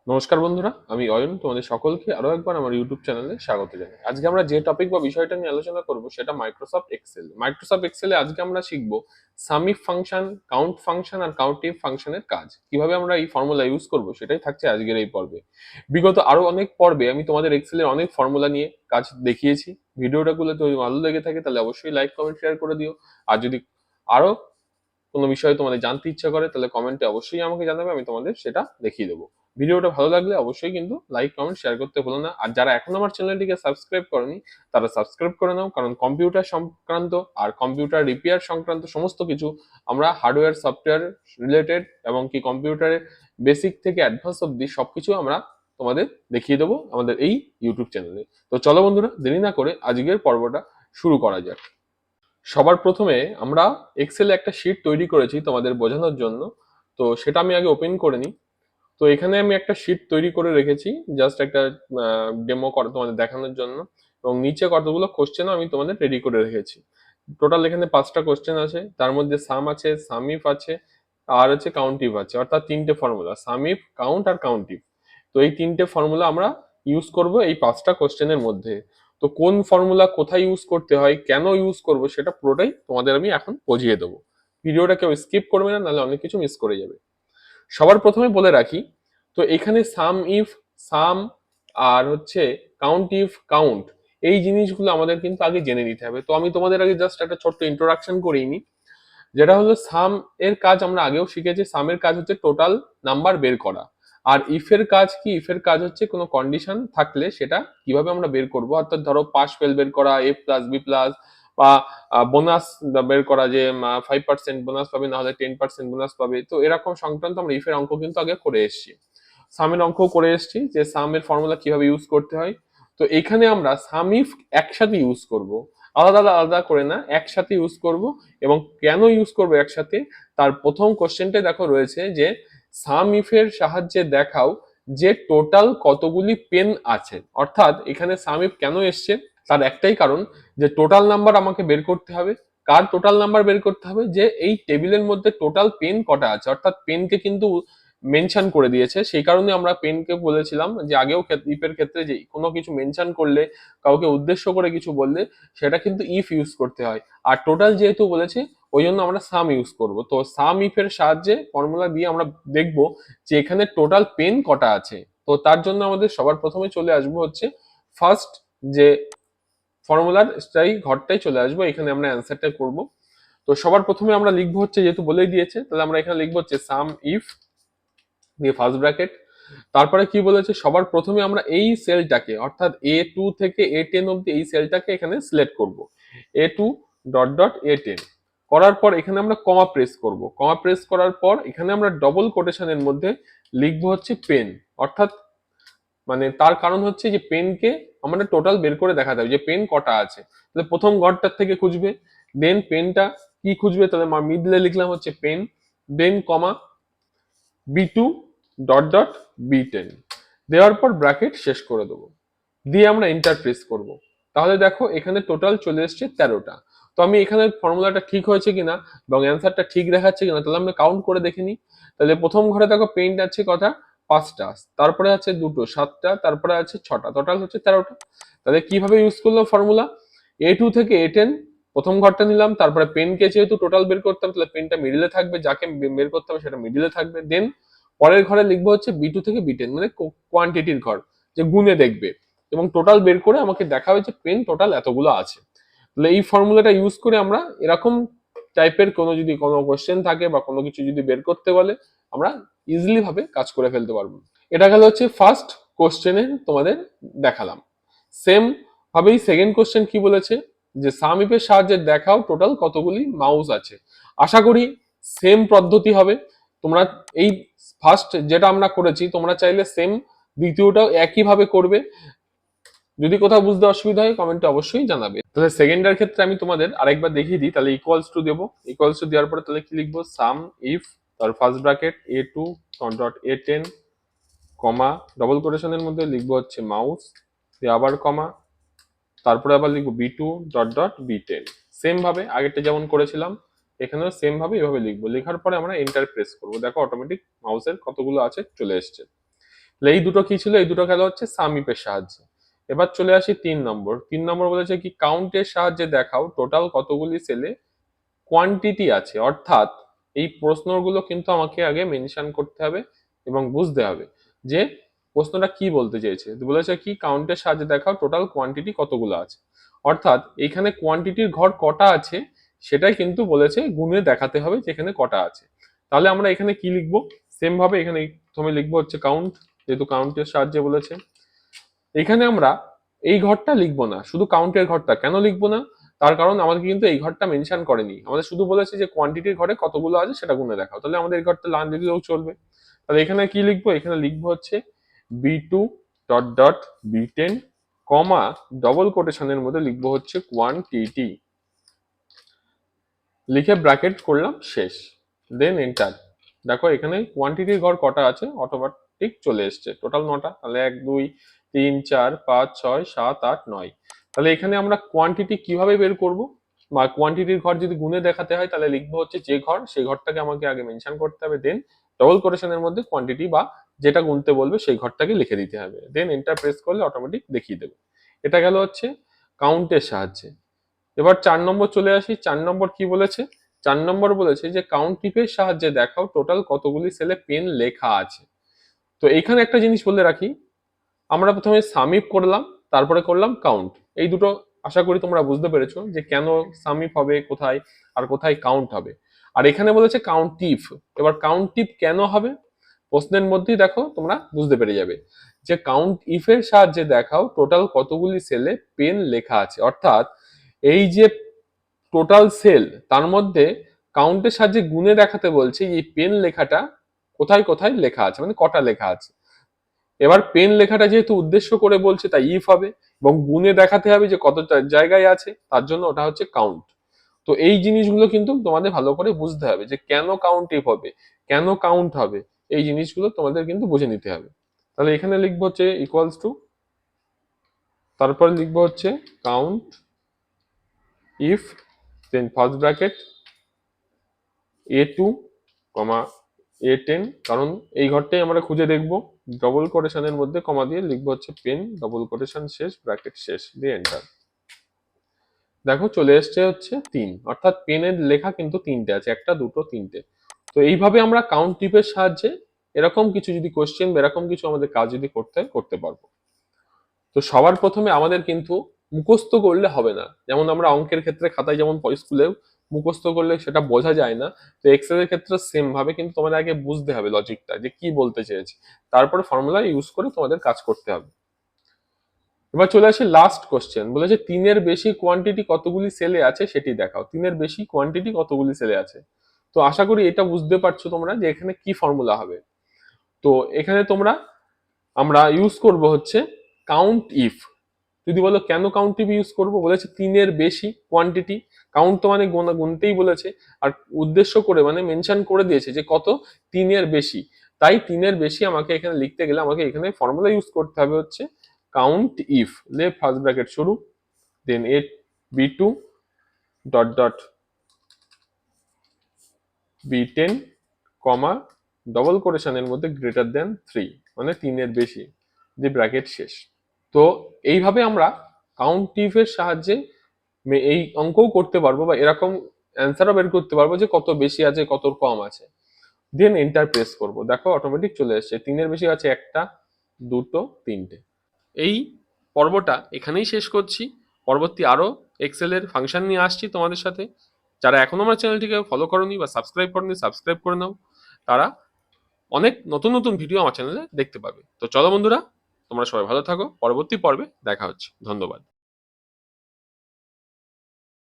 নমস্কার বন্ধুরা, আমি অয়ন। তোমাদের সকলকে আরো একবার আমার ইউটিউব চ্যানেলে স্বাগত জানাই। আজকে আমরা যে টপিক বা বিষয়টা নিয়ে আলোচনা করব সেটা মাইক্রোসফট এক্সেল। মাইক্রোসফট এক্সেলে আজকে আমরা শিখব সামিফ ফাংশন, কাউন্ট ফাংশন আর কাউন্টিভ ফাংশনের কাজ কিভাবে আমরা এই ফর্মুলা ইউজ করব সেটাই থাকছে আজকের এই পর্বে। বিগত আরো অনেক পর্বে আমি তোমাদের এক্সেলের অনেক ফর্মুলা নিয়ে কাজ দেখিয়েছি। ভিডিওটাগুলো যদি ভালো লেগে থাকে তাহলে অবশ্যই লাইক কমেন্ট শেয়ার করে দিও। আর যদি আরো কোনো বিষয়ে তোমাদের জানতে ইচ্ছা করে তাহলে কমেন্টে অবশ্যই আমাকে জানাবে, আমি তোমাদের সেটা দেখিয়ে দেবো। ভিডিওটা ভালো লাগলে অবশ্যই কিন্তু লাইক কমেন্ট শেয়ার করতে ভুলো না। আর যারা এখন আমার চ্যানেলটিকে সাবস্ক্রাইব করেনি তারা সাবস্ক্রাইব করে নাও, কারণ কম্পিউটার সংক্রান্ত আর কম্পিউটার রিপেয়ার সংক্রান্ত সমস্ত কিছু আমরা হার্ডওয়্যার সফটওয়্যার রিলেটেড এবং কি কম্পিউটারের বেসিক থেকে অ্যাডভান্স অব্দি সবকিছু আমরা তোমাদের দেখিয়ে দেবো আমাদের এই ইউটিউব চ্যানেলে। তো চলো বন্ধুরা, দেরি না করে আজকের পর্বটা শুরু করা যাক। সবার প্রথমে আমরা এক্সেলে একটা শিট তৈরি করেছি তোমাদের বোঝানোর জন্য। তো সেটা আমি আগে ওপেন করে নিই। তো এখানে আমি একটা শিট তৈরি করে রেখেছি জাস্ট একটা ডেমো করে তোমাদের দেখানোর জন্য, এবং নিচে কতগুলো কোশ্চেনও আমি তোমাদের রেডি করে রেখেছি। টোটাল এখানে 5টা কোশ্চেন আছে, তার মধ্যে সাম আছে, সামিফ আছে, আর হচ্ছে কাউন্টিভ আছে, অর্থাৎ তিনটে ফর্মুলা সামিফ, কাউন্ট আর কাউন্টিভ। তো এই তিনটে ফর্মুলা আমরা ইউজ করব এই 5টা কোশ্চেনের মধ্যে। তো কোন ফর্মুলা কোথায় ইউজ করতে হয়, কেন ইউজ করব, সেটা পুরোটাই তোমাদের আমি এখন বুঝিয়ে দেবো। ভিডিওটা কেউ স্কিপ করবে না, নাহলে অনেক কিছু মিস করে যাবে। সবার প্রথমে বলে রাখি, তো এখানে সাম ইফ, সাম আর হচ্ছে কাউন্ট ইফ, কাউন্ট, এই জিনিসগুলো আমাদের কিন্তু আগে জেনে নিতে হবে। তো আমি তোমাদের আগে জাস্ট একটা ছোট্ট ইন্ট্রোডাকশন করিয়ে নিই। যেটা হলো সাম এর কাজ আমরা আগেও শিখেছি। সামের কাজ হচ্ছে টোটাল নাম্বার বের করা। আর ইফের কাজ কি? ইফের কাজ হচ্ছে কোনো কন্ডিশন থাকলে সেটা কিভাবে আমরা বের করব, অর্থাৎ ধরো পাস ফেল বের করা, এ প্লাস বি প্লাস, বা বোনাস বের করা, যে 5% বোনাস পাবে, না হলে 10% বোনাস পাবে। তো এরকম সংক্রান্ত আমরা ইফের অঙ্ক কিন্তু আগে করে এসেছি, সামের অঙ্ক করে এসেছি, যে সামের ফর্মুলা কিভাবে ইউজ করতে হয়। তো এখানে আমরা সাম ইফ একসাথে ইউজ করব, আলাদা আলাদা করে না, একসাথে ইউজ করব। এবং কেন ইউজ করবো একসাথে, তার প্রথম কোশ্চেনটা দেখো রয়েছে যে সাম ইফের সাহায্যে দেখাও যে টোটাল কতগুলি পেন আছে। অর্থাৎ এখানে সাম ইফ কেন এসছে, তার একটাই কারণ, যে টোটাল নাম্বার আমাকে বের করতে হবে। কার টোটাল নাম্বার বের করতে হবে? যে এই টেবিলের মধ্যে টোটাল পেন কটা আছে, অর্থাৎ পেনকে কিন্তু মেনশন করে দিয়েছে। সেই কারণে আমরা পেনকে বলেছিলাম যে আগেও ইফের ক্ষেত্রে যে কোনো কিছু মেনশন করলে, কাউকে উদ্দেশ্য করে কিছু বললে, সেটা কিন্তু ইফ ইউজ করতে হয়। আর টোটাল যেহেতু বলেছে, ওই জন্য আমরা সাম ইউজ করব। তো সাম ইফ এর সাহায্যে ফর্মুলা দিয়ে আমরা দেখব যে এখানে টোটাল পেন কটা আছে। তো তার জন্য আমাদের সবার প্রথমে চলে আসবো হচ্ছে ফার্স্ট যে ফর্মুলার স্থায়ী ঘরটাই চলে আসবো, এখানে আমরা অ্যান্সারটা করব। তো সবার প্রথমে আমরা লিখবো হচ্ছে, যেহেতু বলেই দিয়েছে তাহলে আমরা এখানে লিখবো হচ্ছে সাম ইফ দিয়ে ফার্স্ট ব্র্যাকেট। তারপরে কি বলেছে, সবার প্রথমে আমরা এই সেলটাকে, অর্থাৎ A2 থেকে A10 অব্দি এই সেলটাকে এখানে সিলেক্ট করব। A2 ডট ডট A10 করার পর এখানে আমরা কমা প্রেস করব। কমা প্রেস করার পর এখানে আমরা ডবল কোটেশনের মধ্যে লিখবো হচ্ছে পেন। অর্থাৎ মানে তার কারণ হচ্ছে যে পেনকে আমাদের টোটাল বের করে দেখাতে হবে যে পেন কটা আছে। তাহলে প্রথম ঘরটার থেকে খুঁজবে, দেন পেনটা কি খুঁজবে, তাহলে মিডলে লিখলাম হচ্ছে পেন, দেন কমা B2 ডট ডট B10 দেওয়ার পর ব্র্যাকেট শেষ করে দেবো, দিয়ে আমরা এন্টার প্রেস করব। তাহলে দেখো এখানে টোটাল চলে এসছে 13টা। তো আমি এখানে ফর্মুলাটা ঠিক হয়েছে কিনা এবং অ্যান্সারটা ঠিক দেখাচ্ছে কিনা তাহলে আমরা কাউন্ট করে দেখে নিই। তাহলে প্রথম ঘরে দেখো পেইন্ট আছে কথা 5টা, তারপরে আছে দুটো 7টা, তারপরে আছে 6টা, টোটাল হচ্ছে 13টা। তাহলে কিভাবে ইউজ করলাম ফর্মুলা, A2 থেকে A10 প্রথম ঘরটা নিলাম, তারপরে পেনকে যেহেতু টোটাল বের করতাম তাহলে পেনটা মিডিলে থাকবে, যাকে বের করতে হবে সেটা মিডিলে থাকবে। দেন পরের ঘরে লিখবো হচ্ছে B2 থেকে B10, মানে কোয়ান্টিটির ঘর, যে গুণে দেখবে এবং টোটাল বের করে আমাকে দেখাবে যে পেন টোটাল এতগুলো আছে। তাহলে এই ফর্মুলাটা ইউজ করে আমরা এরকম টাইপের কোনো যদি কোনো কোশ্চেন থাকে বা কোনো কিছু যদি বের করতে বলে, আমরা ইজিলি ভাবে কাজ করে ফেলতে পারবো। এটা গেল হচ্ছে ফার্স্ট কোশ্চেনে তোমাদের দেখালাম। সেম ভাবেই সেকেন্ড কোশ্চেন কি বলেছে, যে সাম ইফের সাহায্যে দেখাও টোটাল কতগুলি মাউস আছে। আশা করি সেম পদ্ধতি হবে। তোমরা এই ফার্স্ট যেটা আমরা করেছি তোমরা চাইলে সেম দ্বিতীয়টাও একই ভাবে করবে। যদি কোথাও বুঝতে অসুবিধা হয় কমেন্টে অবশ্যই জানাবে। তাহলে সেকেন্ডের ক্ষেত্রে আমি তোমাদের আরেকবার দেখিয়ে দিই। তাহলে ইকুয়ালস টু দেবো, ইকুয়ালস টু দেওয়ার পরে তাহলে কি লিখবো, সাম ইফ, তার first bracket A2 dot A10 comma double কোটেশনের মধ্যে লিখবো হচ্ছে মাউস, দিয়ে আবার কমা, তারপরে আবার লিখবো B2 dot dot B10। Same ভাবে আগেরটা যেমন করেছিলাম এখানেও সেম ভাবে এভাবে লিখবো। লেখার পরে আমরা এন্টার প্রেস করবো, দেখো অটোমেটিক মাউসের কতগুলো আছে চলে এসছে। এই দুটো কি ছিল, এই দুটো গেল হচ্ছে সাম ইফের সাহায্যে। এবার চলে আসি 3 নম্বর। 3 নম্বর বলেছে কি কাউন্টের সাহায্যে দেখাও টোটাল কতগুলি সেলে কোয়ান্টিটি আছে। অর্থাৎ এই প্রশ্নগুলো কিন্তু আমাকে আগে মেনশন করতে হবে এবং বুঝতে হবে যে প্রশ্নটা কি বলতে চেয়েছে। বলেছে কি কাউন্টের সাহায্যে দেখাও টোটাল কোয়ান্টিটি কতগুলো আছে, অর্থাৎ এখানে কোয়ান্টিটির ঘর কটা আছে সেটাই কিন্তু বলেছে গুণে দেখাতে হবে যে এখানে কটা আছে। তাহলে আমরা এখানে কি লিখবো, সেম ভাবে এখানে প্রথমে লিখবো হচ্ছে কাউন্ট, যেহেতু কাউন্টের সাহায্যে বলেছে। এখানে আমরা এই ঘরটা লিখবো না, শুধু কাউন্টের ঘরটা। কেন লিখবো না, তার কারণ আমাদের কিন্তু এই ঘরটা মেনশন করেনি, আমাদের শুধু বলেছে যে কোয়ান্টিটির ঘরে কতগুলো আছে সেটা গুণে দেখাও। তাহলে আমাদের এই ঘরটা না লিখলেও চলবে। তাহলে এখানে কি লিখবো, এখানে লিখবো হচ্ছে B2 dot dot B10 comma double কোটেশনের মধ্যে লিখবো হচ্ছে কোয়ান্টিটি, লিখে ব্র্যাকেট করলাম শেষ, দেন এন্টার। দেখো এখানে কোয়ান্টিটির ঘর কটা আছে অটোমেটিক চলে এসছে, টোটাল 9টা। তাহলে 1 2 3 4 5 6 7 8 9। তাহলে এখানে আমরা কোয়ান্টিটি কিভাবে বের করব, বা কোয়ান্টিটির ঘর যদি গুণে দেখাতে হয় তাহলে লিখবো হচ্ছে যে ঘর, সেই ঘরটাকে আমাকে আগে মেনশন করতে হবে, দেন ডবল কোটেশনের মধ্যে কোয়ান্টিটি বা যেটা গুনতে বলবে সেই ঘরটাকে লিখে দিতে হবে, দেন এন্টার প্রেস করলে অটোমেটিক দেখিয়ে দেবে। এটা গেল হচ্ছে কাউন্টের সাহায্যে। এবার 4 নম্বর চলে আসি। 4 নম্বর কি বলেছে, 4 নম্বর বলেছে যে কাউন্ট টিপের সাহায্যে দেখাও টোটাল কতগুলি সেলে পেন লেখা আছে। তো এখানে একটা জিনিস বলে রাখি, আমরা প্রথমে সামিপ করলাম, তারপরে করলাম কাউন্ট। এই দুটো আশা করি তোমরা বুঝতে পেরেছো যে কেন সামিপ হবে কোথায় আর কোথায় কাউন্ট হবে। আর এখানে বলেছে কাউন্ট টিপ। এবার কাউন্ট টিপ কেন হবে, প্রশ্নের মধ্যেই দেখো তোমরা বুঝতে পেরে যাবে যে কাউন্ট ইফের সাহায্যে দেখাও টোটাল কতগুলি সেলে পেন লেখা আছে। অর্থাৎ এই যে টোটাল সেল, তার মধ্যে কাউন্টের সাহায্যে গুণে দেখাতে বলছে এই পেন লেখাটা কোথায় কোথায় লেখা আছে, মানে কটা লেখা আছে। এবার পেন লেখাটা যেহেতু উদ্দেশ্য করে বলছে তাই ইফ হবে, এবং গুণে দেখাতে হবে যে কত জায়গায় আছে, তার জন্য ওটা হচ্ছে কাউন্ট। তো এই জিনিসগুলো কিন্তু তোমাদের ভালো করে বুঝতে হবে যে কেন কাউন্ট ইফ হবে, কেন কাউন্ট হবে, এই জিনিসগুলো তোমাদের কিন্তু বুঝে নিতে হবে। তাহলে এখানে লিখবো হচ্ছে ইকুয়ালস টু, তারপর লিখবো হচ্ছে count if, then first bracket A2 comma A10, কারণ এই ঘরটাই আমরা খুঁজে দেখব। ডবল কোটেশনের মধ্যে কমা দিয়ে লিখবো হচ্ছে পেন, ডবল কোটেশন শেষ, ব্র্যাকেট শেষ, দিয়ে এন্টার। দেখো চলে এসছে হচ্ছে 3, অর্থাৎ পেনের লেখা কিন্তু 3টে আছে, 1 2 3টে। তো এইভাবে আমরা কাউন্ট টিপের সাহায্যে এরকম কিছু যদি কোশ্চেন বা এরকম কিছু আমাদের কাজ যদি করতে হয় করতে পারবো। তো সবার প্রথমে আমাদের কিন্তু মুখস্থ করলে হবে না, যেমন আমরা অঙ্কের ক্ষেত্রে খাতায় যেমন স্কুলেও মুখস্থ করলে সেটা বোঝা যায় না, তো এক্সেল এর ক্ষেত্রে সেম ভাবে কিন্তু তোমাদের আগে বুঝতে হবে লজিকটা যে কি বলতে চেয়েছে, তারপরে ফর্মুলা ইউজ করে তোমাদের কাজ করতে হবে। এবার চলে আসি লাস্ট কোশ্চেন, বলেছে 3-এর বেশি কোয়ান্টিটি কতগুলি সেলে আছে সেটি দেখাও। 3-এর বেশি কোয়ান্টিটি কতগুলি সেলে আছে। তো আশা করি এটা বুঝতে পারছো তোমরা যে এখানে কি ফর্মুলা হবে। তো এখানে তোমরা আমরা ইউজ করব হচ্ছে কাউন্ট ইফ। যদি বলো কেন কাউন্ট ইফ ইউজ করবো, বলেছে 3-এর বেশি কোয়ান্টিটি, কাউন্ট তো মানে গুনতেই বলেছে, আর উদ্দেশ্য করে মানে মেনশন করে দিয়েছে যে কত, 3-এর বেশি। তাই 3-এর বেশি আমাকে এখানে লিখতে গেলে আমাকে এখানে ফর্মুলা ইউজ করতে হবে হচ্ছে কাউন্ট ইফ, লে ফার্স্ট ব্র্যাকেট শুরু, then B2 dot dot B10 comma double কোটেশনের মধ্যে গ্রেটার দেন 3, মানে 3-এর বেশি, দিয়ে ব্র্যাকেট শেষ। তো এইভাবে আমরা কাউন্ট ইফের সাহায্যে এই অঙ্কও করতে পারবো বা এরকম অ্যান্সারও বের করতে পারবো যে কত বেশি আছে কত কম আছে, দেন এন্টার প্রেস করব। দেখো অটোমেটিক চলে এসছে, 3-এর বেশি আছে 1টা 2টো 3টে। এই পর্বটা এখানেই শেষ করছি, পরবর্তী আরো এক্সেল এর ফাংশন নিয়ে আসছি তোমাদের সাথে। যারা এখনো আমার চ্যানেলটিকে ফলো করনি বা সাবস্ক্রাইব করনি, সাবস্ক্রাইব করে নাও, তারা অনেক নতুন নতুন ভিডিও আমার চ্যানেলে দেখতে পাবে। তো চলো বন্ধুরা, তোমরা সবাই ভালো থাকো, পরবর্তী পর্বে দেখা হচ্ছে, ধন্যবাদ।